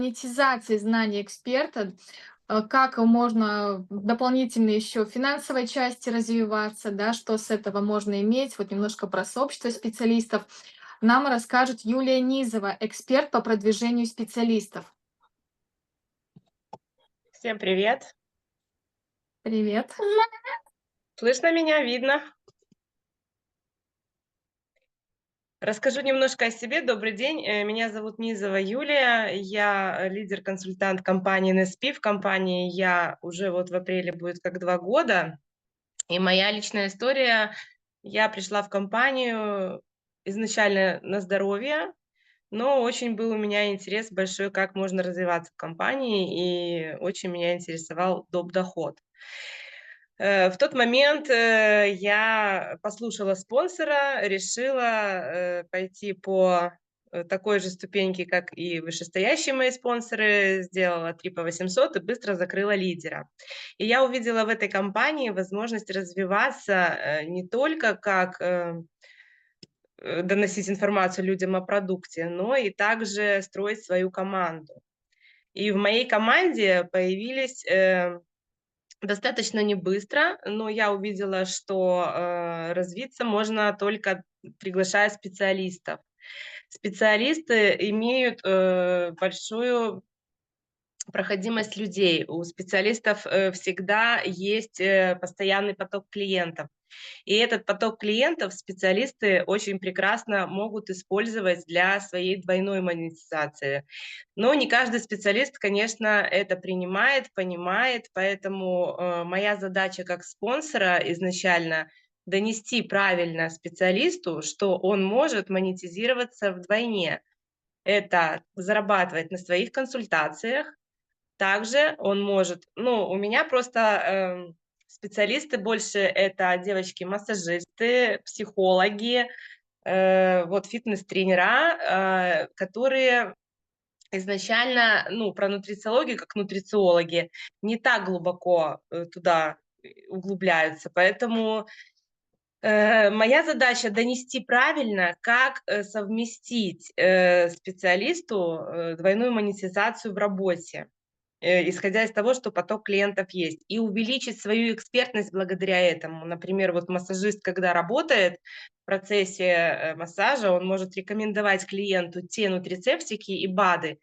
Монетизации знаний эксперта, как можно дополнительно еще в финансовой части развиваться, да, что с этого можно иметь, вот немножко про сообщество специалистов. Нам расскажет Юлия Низова, эксперт по продвижению специалистов. Всем привет! Привет. Слышно меня, видно? Расскажу немножко о себе. Добрый день. Меня зовут Низова Юлия. Я лидер-консультант компании NSP. В компании я уже вот в апреле будет как 2 года. И моя личная история. Я пришла в компанию изначально на здоровье, но очень был у меня интерес большой, как можно развиваться в компании, и очень меня интересовал доп. Доход. В тот момент, я послушала спонсора, решила, пойти по, такой же ступеньке, как и вышестоящие мои спонсоры, сделала 3 по 800 и быстро закрыла лидера. И я увидела в этой компании возможность развиваться, не только как, доносить информацию людям о продукте, но и также строить свою команду. И в моей команде появились, достаточно не быстро, но я увидела, что, развиться можно только приглашая специалистов. Специалисты имеют, большую проходимость людей. У специалистов, всегда есть, постоянный поток клиентов. И этот поток клиентов специалисты очень прекрасно могут использовать для своей двойной монетизации. Но не каждый специалист, конечно, это принимает, понимает, поэтому моя задача как спонсора изначально донести правильно специалисту, что он может монетизироваться вдвойне. Это зарабатывать на своих консультациях, также он может, ну, у меня просто, специалисты больше это девочки-массажисты, психологи, вот фитнес-тренера, которые изначально, ну, про нутрициологию, как нутрициологи, не так глубоко, туда, углубляются. Поэтому, моя задача донести правильно, как, совместить, специалисту, двойную монетизацию в работе. Исходя из того, что поток клиентов есть, и увеличить свою экспертность благодаря этому. Например, вот массажист, когда работает в процессе, массажа, он может рекомендовать клиенту те нутрицептики и БАДы,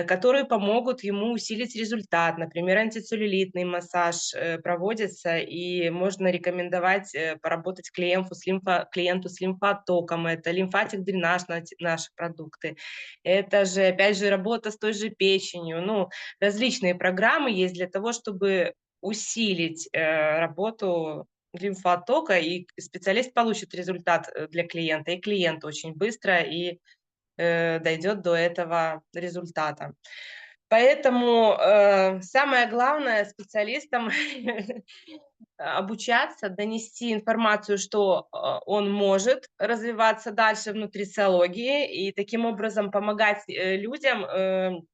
которые помогут ему усилить результат. Например, антицеллюлитный массаж, проводится, и можно рекомендовать, поработать клиенту с лимфоотоком. Это лимфатик-дренаж, наши продукты. Это же, опять же, работа с той же печенью. Ну, различные программы есть для того, чтобы усилить, работу лимфоотока, и специалист получит результат, для клиента, и клиент очень быстро и дойдет до этого результата. Поэтому, самое главное специалистам обучаться, донести информацию, что, он может развиваться дальше в нутрициологии, и таким образом помогать, людям,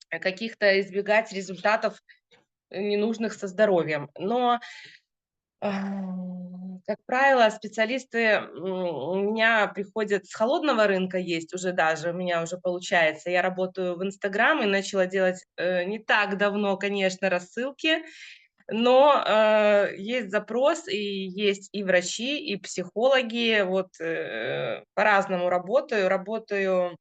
каких-то избегать результатов ненужных со здоровьем. Но как правило, специалисты, у меня приходят с холодного рынка, есть уже даже, у меня уже получается. Я работаю в "Инстаграм" и начала делать, не так давно, конечно, рассылки, но, есть запрос, и есть и врачи, и психологи. Вот, по-разному работаю. Работаю,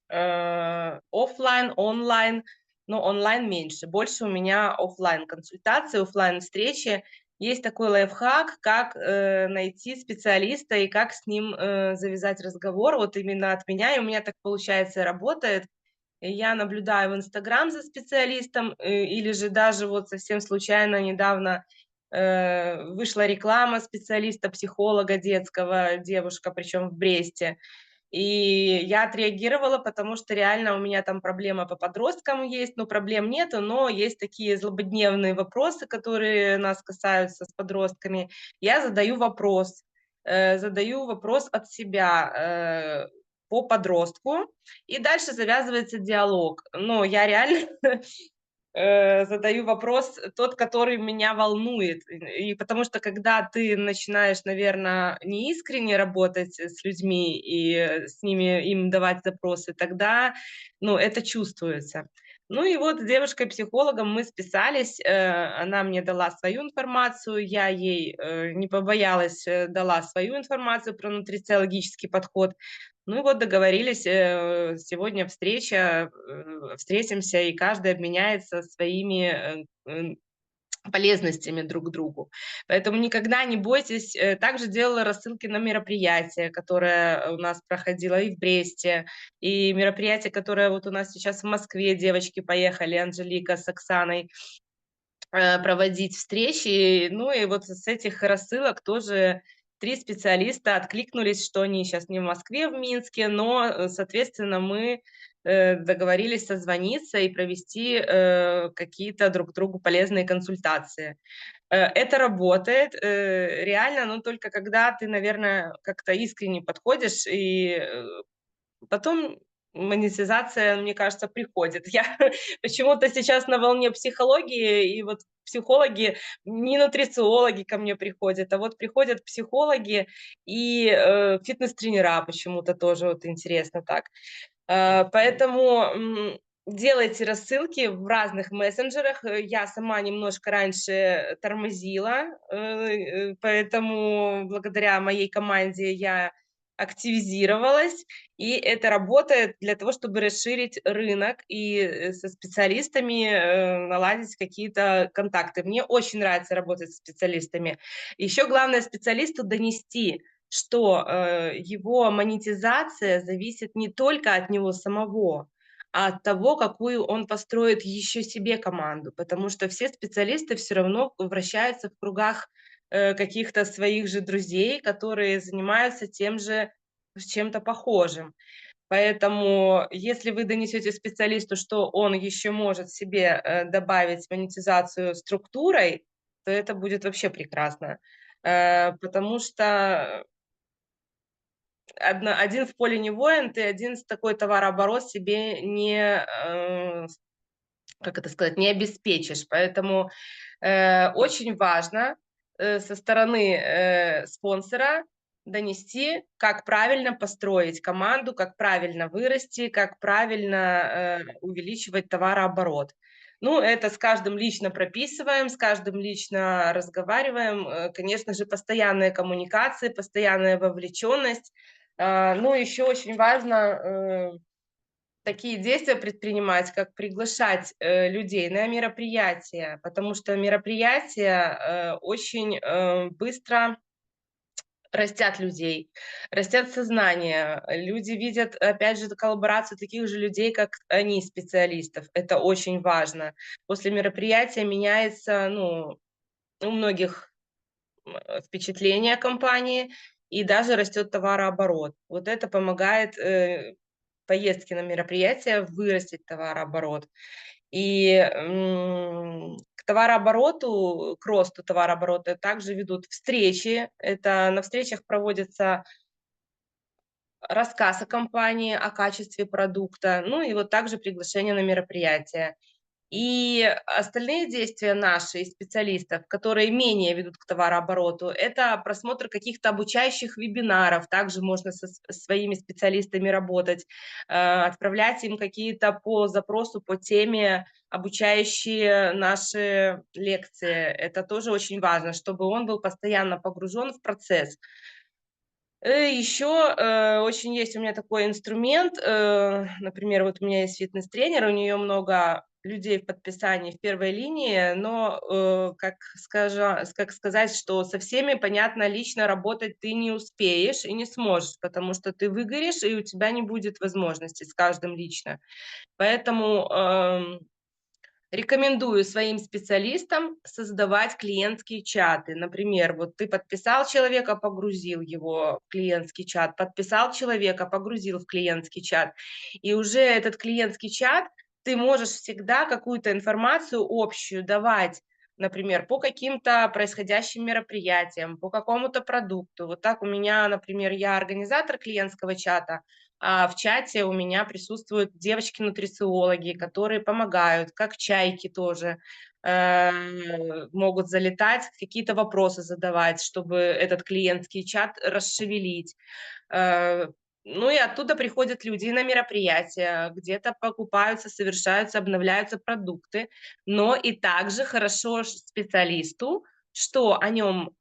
оффлайн, онлайн, но онлайн меньше. Больше у меня оффлайн консультации, оффлайн встречи. Есть такой лайфхак, как, найти специалиста и как с ним, завязать разговор. Вот именно от меня, и у меня так получается работает. И я наблюдаю в "Инстаграм" за специалистом, или же даже вот совсем случайно недавно, вышла реклама специалиста, психолога детского, девушка, причем в Бресте. И я отреагировала, потому что реально у меня там проблема по подросткам есть, но проблем нету, но есть такие злободневные вопросы, которые нас касаются с подростками. Я задаю вопрос от себя, по подростку, и дальше завязывается диалог. Но я реально задаю вопрос, тот, который меня волнует. И потому что когда ты начинаешь, наверное, неискренне работать с людьми и с ними им давать запросы, тогда, ну, это чувствуется. Ну и вот с девушкой-психологом мы списались, она мне дала свою информацию, я ей, не побоялась, дала свою информацию про нутрициологический подход. Ну и вот договорились, сегодня встреча, встретимся, и каждый обменяется своими полезностями друг другу. Поэтому никогда не бойтесь. Также делала рассылки на мероприятие, которое у нас проходило и в Бресте, и мероприятие, которое вот у нас сейчас в Москве, девочки поехали, Анжелика с Оксаной, проводить встречи. Ну и вот с этих рассылок тоже 3 специалиста откликнулись, что они сейчас не в Москве, в Минске, но, соответственно, мы, договорились созвониться и провести, какие-то друг другу полезные консультации. Это работает, реально, но только когда ты, наверное, как-то искренне подходишь, и, потом монетизация, мне кажется, приходит. Я почему-то сейчас на волне психологии, и вот психологи, не нутрициологи ко мне приходят, а вот приходят психологи и, фитнес-тренера почему-то тоже вот интересно так. Поэтому, делайте рассылки в разных мессенджерах. Я сама немножко раньше тормозила, поэтому благодаря моей команде я активизировалась, и это работает для того, чтобы расширить рынок и, со специалистами, наладить какие-то контакты. Мне очень нравится работать с специалистами. Еще главное специалисту донести, что, его монетизация зависит не только от него самого, а от того, какую он построит еще себе команду. Потому что все специалисты все равно вращаются в кругах, каких-то своих же друзей, которые занимаются тем же, чем-то похожим. Поэтому, если вы донесете специалисту, что он еще может себе, добавить монетизацию структурой, то это будет вообще прекрасно. Потому что один в поле не воин, ты один с такой товарооборот себе не, как это сказать, не обеспечишь. Поэтому, очень важно, со стороны, спонсора донести, как правильно построить команду, как правильно вырасти, как правильно, увеличивать товарооборот. Ну, это с каждым лично прописываем, с каждым лично разговариваем. Конечно же, постоянная коммуникация, постоянная вовлеченность. Ну, еще очень важно, такие действия предпринимать, как приглашать, людей на мероприятия, потому что мероприятия, очень, быстро растят людей, растят сознание. Люди видят, опять же, коллаборацию таких же людей, как они, специалистов. Это очень важно. После мероприятия меняется, ну, у многих, впечатление о компании, и даже растет товарооборот. Вот это помогает, поездки на мероприятия вырастить товарооборот. И, к товарообороту, к росту товарооборота также ведут встречи. Это на встречах проводится рассказ о компании, о качестве продукта, ну и вот также приглашение на мероприятие. И остальные действия наши, специалистов, которые менее ведут к товарообороту, это просмотр каких-то обучающих вебинаров. Также можно со своими специалистами работать, отправлять им какие-то по запросу, по теме обучающие наши лекции. Это тоже очень важно, чтобы он был постоянно погружен в процесс. Еще, очень есть у меня такой инструмент, например, вот у меня есть фитнес-тренер, у нее много людей в подписании в первой линии, но, как сказать, что со всеми, понятно, лично работать ты не успеешь и не сможешь, потому что ты выгоришь, и у тебя не будет возможности с каждым лично. Поэтому, рекомендую своим специалистам создавать клиентские чаты. Например, вот ты подписал человека, погрузил его в клиентский чат, подписал человека, погрузил в клиентский чат. И уже этот клиентский чат ты можешь всегда какую-то информацию общую давать, например, по каким-то происходящим мероприятиям, по какому-то продукту. Вот так у меня, например, я организатор клиентского чата, а в чате у меня присутствуют девочки-нутрициологи, которые помогают, как чайки тоже, могут залетать, какие-то вопросы задавать, чтобы этот клиентский чат расшевелить. Э, ну и оттуда приходят люди и на мероприятия, где-то покупаются, совершаются, обновляются продукты, но и также хорошо специалисту, что о нем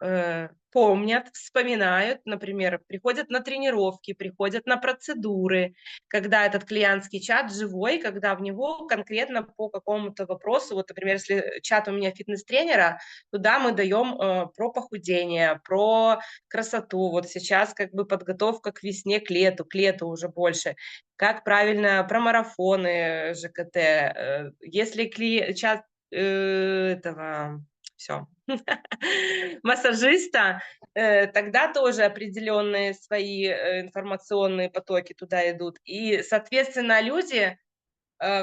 помнят, вспоминают, например, приходят на тренировки, приходят на процедуры, когда этот клиентский чат живой, когда в него конкретно по какому-то вопросу, вот, например, если чат у меня фитнес-тренера, туда мы даем про похудение, про красоту. Вот сейчас как бы подготовка к весне, к лету уже больше. Как правильно про марафоны ЖКТ. Если чат этого все массажиста, тогда тоже определенные свои информационные потоки туда идут. И, соответственно, люди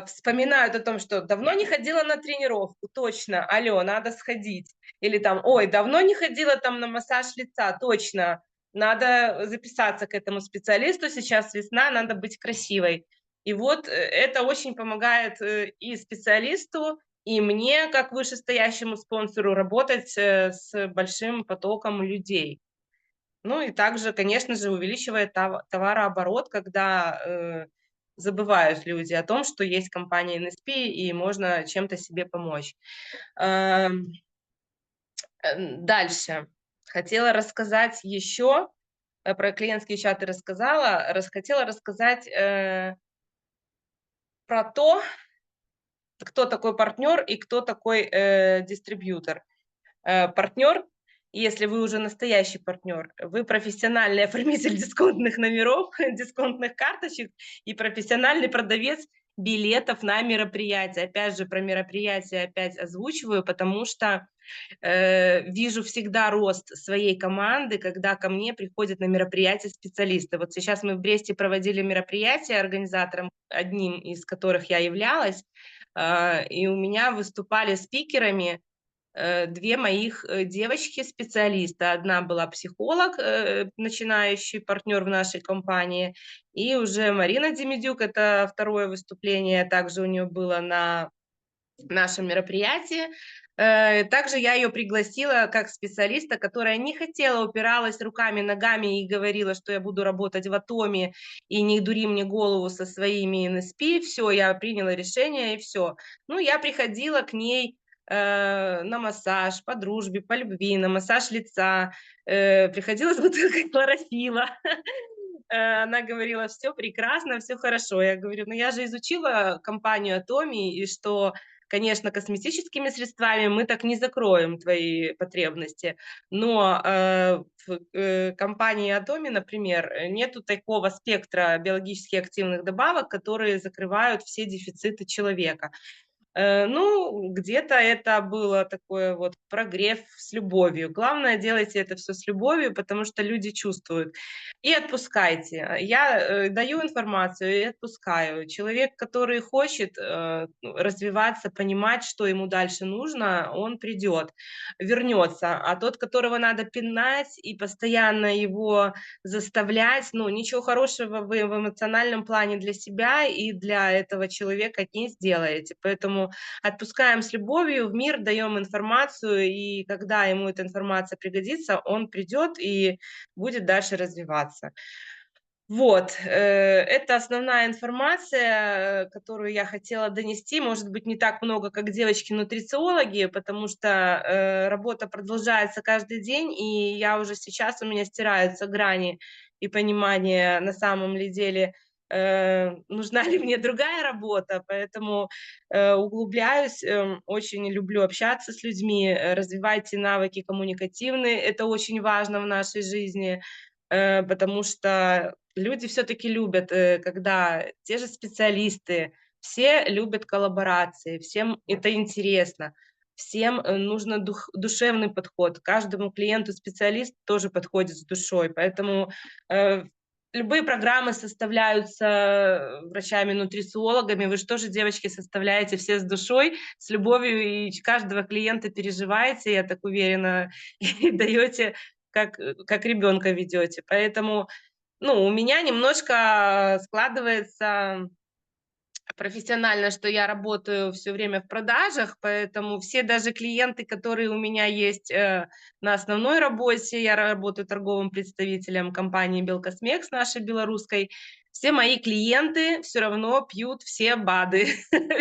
вспоминают о том, что давно не ходила на тренировку, точно, алло, надо сходить. Или там, ой, давно не ходила там на массаж лица, точно, надо записаться к этому специалисту, сейчас весна, надо быть красивой. И вот это очень помогает и специалисту, и мне, как вышестоящему спонсору, работать с большим потоком людей. Ну и также, конечно же, увеличивает товарооборот, когда забывают люди о том, что есть компания NSP и можно чем-то себе помочь. Эм, Дальше. Хотела рассказать еще, про клиентские чаты рассказала, хотела рассказать про то, кто такой партнер и кто такой дистрибьютор. Партнер, если вы уже настоящий партнер, вы профессиональный оформитель дисконтных номеров, дисконтных карточек и профессиональный продавец билетов на мероприятия. Опять же, про мероприятия опять озвучиваю, потому что вижу всегда рост своей команды, когда ко мне приходят на мероприятия специалисты. Вот сейчас мы в Бресте проводили мероприятие организатором, одним из которых я являлась, и у меня выступали спикерами 2 моих девочки-специалиста. Одна была психолог, начинающий партнер в нашей компании, и уже Марина Демидюк, это второе выступление, также у нее было на нашем мероприятии. Также я ее пригласила как специалиста, которая не хотела, упиралась руками, ногами и говорила, что я буду работать в Атоме, и не дури мне голову со своими НСП. Все, я приняла решение, и все. Ну, я приходила к ней на массаж по дружбе, по любви, на массаж лица, приходила с бутылкой хлорофила. Она говорила, все прекрасно, все хорошо. Я говорю, ну я же изучила компанию Атоми, и что, конечно, косметическими средствами мы так не закроем твои потребности, но в компании Атоми, например, нету такого спектра биологически активных добавок, которые закрывают все дефициты человека. Ну, где-то это было такое вот прогрев с любовью. Главное, делайте это все с любовью, потому что люди чувствуют. И отпускайте. Я даю информацию и отпускаю. Человек, который хочет развиваться, понимать, что ему дальше нужно, он придет, вернется. А тот, которого надо пинать и постоянно его заставлять, ну, ничего хорошего вы в эмоциональном плане для себя и для этого человека не сделаете. Поэтому отпускаем с любовью в мир, даем информацию, и когда ему эта информация пригодится, он придет и будет дальше развиваться. Вот, это основная информация, которую я хотела донести. Может быть, не так много, как девочки-нутрициологи, потому что работа продолжается каждый день, и я уже сейчас, у меня стираются грани и понимание, на самом ли деле, нужна ли мне другая работа, поэтому углубляюсь, очень люблю общаться с людьми, развивайте навыки коммуникативные, это очень важно в нашей жизни, потому что люди все-таки любят, когда те же специалисты, все любят коллаборации, всем это интересно, всем нужно душевный подход, каждому клиенту специалист тоже подходит с душой, поэтому любые программы составляются врачами-нутрициологами, вы же тоже, девочки, составляете все с душой, с любовью, и каждого клиента переживаете, я так уверена, и даете как ребенка ведете. Поэтому ну, у меня немножко складывается профессионально, что я работаю все время в продажах, поэтому все даже клиенты, которые у меня есть, на основной работе, я работаю торговым представителем компании «Белкосмех» с нашей белорусской, все мои клиенты все равно пьют все БАДы,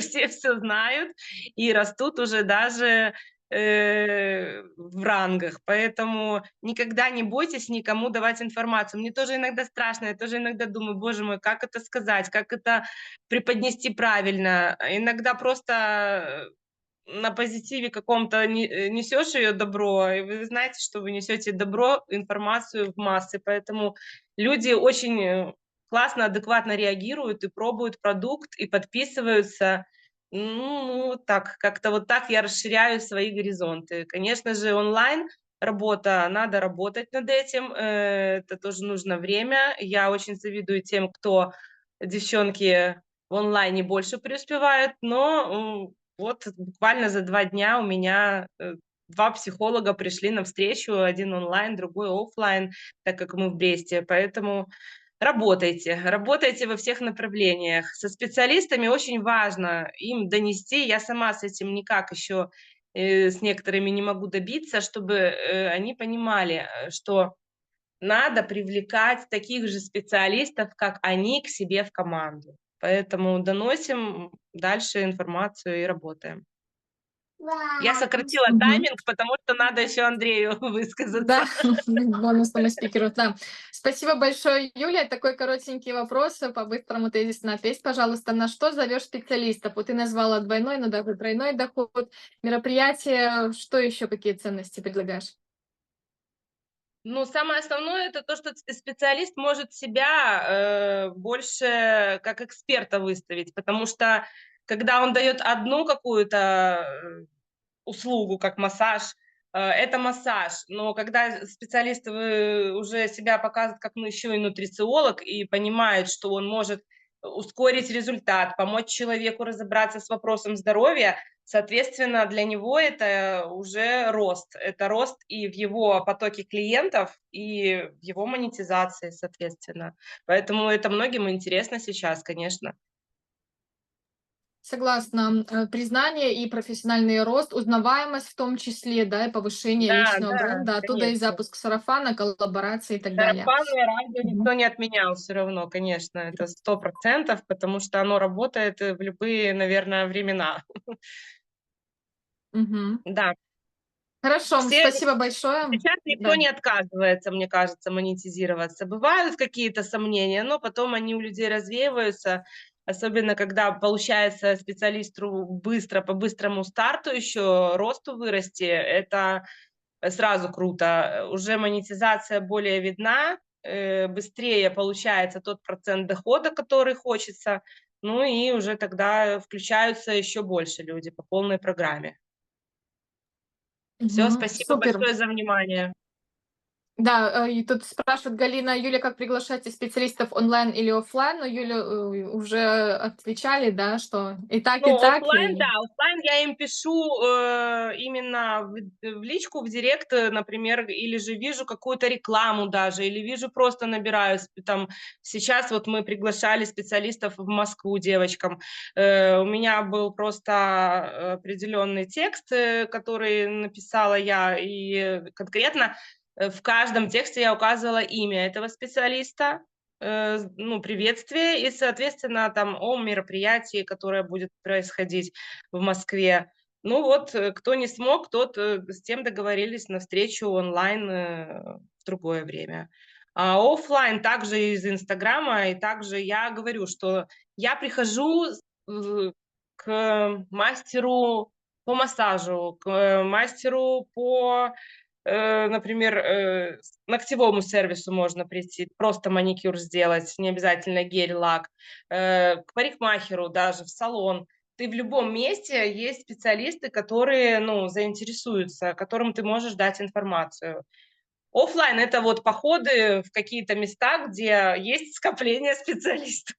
все знают и растут уже даже, в рангах. Поэтому никогда не бойтесь никому давать информацию. Мне тоже иногда страшно, я тоже иногда думаю: "Боже мой, как это сказать, как это преподнести правильно". Иногда просто, на позитиве каком-то несешь ее добро, и вы знаете, что вы несете добро, информацию в массы. Поэтому люди очень, классно, адекватно реагируют и пробуют продукт, и подписываются. Ну, вот так, как-то вот так я расширяю свои горизонты. Конечно же, онлайн работа, надо работать над этим, это тоже нужно время. Я очень завидую тем, кто, девчонки, в онлайне больше преуспевают, но, вот буквально за 2 дня у меня, 2 психолога пришли на встречу, один онлайн, другой оффлайн, так как мы в Бресте. Поэтому работайте, работайте во всех направлениях. Со специалистами очень важно им донести. Я сама с этим никак еще, с некоторыми не могу добиться, чтобы, они понимали, что надо привлекать таких же специалистов, как они, к себе в команду. Поэтому доносим дальше информацию и работаем. Я сократила Мгм. тайминг, потому что надо еще Андрею Да, высказаться. бонусному спикеру, да. Спасибо большое, Юля. Такой коротенький вопрос, по-быстрому тезисно ответь, пожалуйста, на что зовешь специалистов? Вот ты назвала двойной, но даже тройной доход, мероприятия, что еще, какие ценности предлагаешь? Ну, самое основное — это то, что специалист может себя, больше как эксперта выставить, потому что когда он дает одну какую-то, услугу, как массаж, это массаж. Но когда специалист, уже себя показывает как, ну, еще и нутрициолог и понимает, что он может ускорить результат, помочь человеку разобраться с вопросом здоровья, соответственно, для него это уже рост. Это рост и в его потоке клиентов, и в его монетизации, соответственно. Поэтому это многим интересно сейчас, конечно. Согласна. Признание и профессиональный рост, узнаваемость в том числе, да, и повышение Да, личного да, бренда, оттуда и конечно. запуск сарафана, коллаборации и так далее. Сарафанное радио Мгм. никто не отменял все равно, конечно, это 100%, потому что оно работает, в любые, наверное, времена. Мгм. Да, Хорошо, все спасибо большое. сейчас никто Да. не отказывается, мне кажется, монетизироваться. Бывают какие-то сомнения, но потом они у людей развеиваются, особенно когда получается специалисту быстро, по быстрому старту еще росту вырасти. Это сразу круто. Уже монетизация более видна, быстрее получается тот процент дохода, который хочется. Ну и уже тогда включаются еще больше люди по полной программе. Все, Мгм. спасибо Супер. большое за внимание. Да, и тут спрашивает Галина, Юля, как приглашать специалистов онлайн или оффлайн? Но Юля, уже отвечали, да, что Ну, и так, оффлайн, да, и... оффлайн я им пишу, именно в личку, в директ, например, или же вижу какую-то рекламу даже, или вижу, просто набираю там. Сейчас вот мы приглашали специалистов в Москву девочкам. У меня был просто определенный текст, который написала я, и конкретно в каждом тексте я указывала имя этого специалиста, ну, приветствие и, соответственно, там о мероприятии, которое будет происходить в Москве. Ну вот, кто не смог, тот, с тем договорились на встречу онлайн, в другое время. А оффлайн также из "Инстаграма", и также я говорю, что я прихожу к мастеру по массажу, к мастеру по, например, ногтевому сервису можно прийти, просто маникюр сделать, не обязательно гель, лак, к парикмахеру даже, в салон. Ты в любом месте есть специалисты, которые, ну, заинтересуются, которым ты можешь дать информацию. Оффлайн — это вот походы в какие-то места, где есть скопление специалистов.